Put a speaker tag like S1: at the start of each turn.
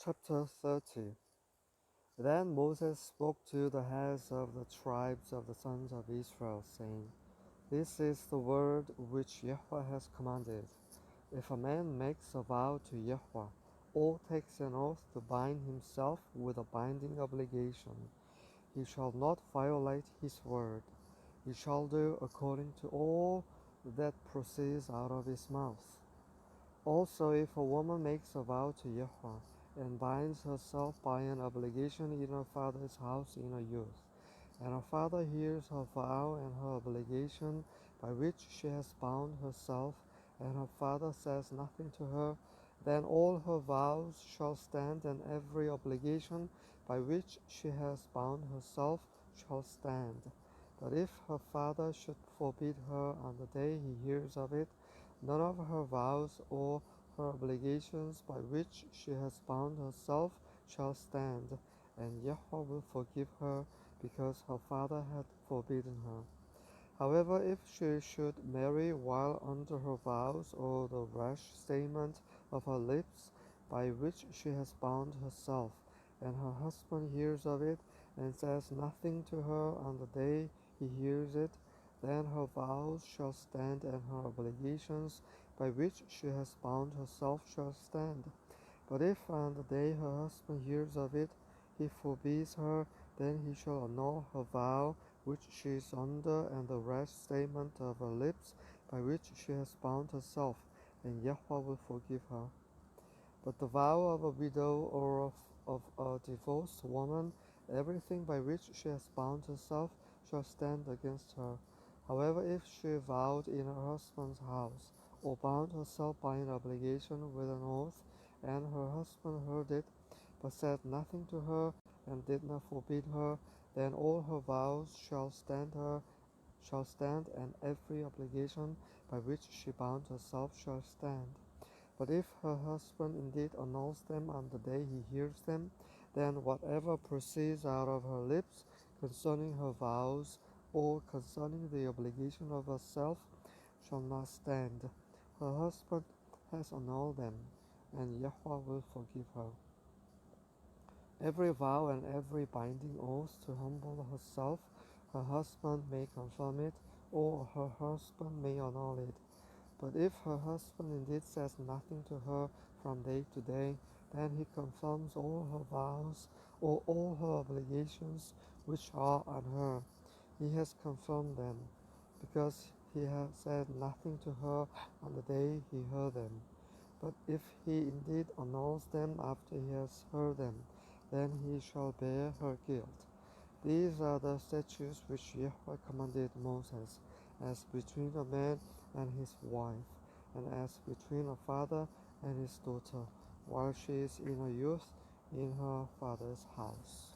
S1: Chapter 30. Then Moses spoke to the heads of the tribes of the sons of Israel, saying, This is the word which Yahweh has commanded. If a man makes a vow to Yahweh, or takes an oath to bind himself with a binding obligation, he shall not violate his word. He shall do according to all that proceeds out of his mouth. Also, if a woman makes a vow to Yahweh, and binds herself by an obligation in her father's house in her youth, and her father hears her vow and her obligation by which she has bound herself, and her father says nothing to her, then all her vows shall stand, and every obligation by which she has bound herself shall stand. But if her father should forbid her on the day he hears of it, none of her vows or her obligations by which she has bound herself shall stand, and Yahweh will forgive her, because her father had forbidden her. However, if she should marry while under her vows, or the rash statement of her lips by which she has bound herself, and her husband hears of it, and says nothing to her on the day he hears it, then her vows shall stand, and her obligations by which she has bound herself shall stand. But if on the day her husband hears of it, he forbids her, then he shall annul her vow which she is under, and the rash statement of her lips by which she has bound herself, and Yahweh will forgive her. But the vow of a widow or of a divorced woman, everything by which she has bound herself, shall stand against her. However, if she vowed in her husband's house, or bound herself by an obligation with an oath, and her husband heard it, but said nothing to her, and did not forbid her, then all her vows shall stand, and every obligation by which she bound herself shall stand. But if her husband indeed annuls them on the day he hears them, then whatever proceeds out of her lips concerning her vows, or concerning the obligation of herself, shall not stand. Her husband has annulled them, and Yahweh will forgive her. Every vow and every binding oath to humble herself, her husband may confirm it, or her husband may annul it. But if her husband indeed says nothing to her from day to day, then he confirms all her vows, or all her obligations which are on her. He has confirmed them, because he has said nothing to her on the day he heard them. But if he indeed annuls them after he has heard them, then he shall bear her guilt. These are the statutes which Yahweh commanded Moses, as between a man and his wife, and as between a father and his daughter, while she is in her youth in her father's house.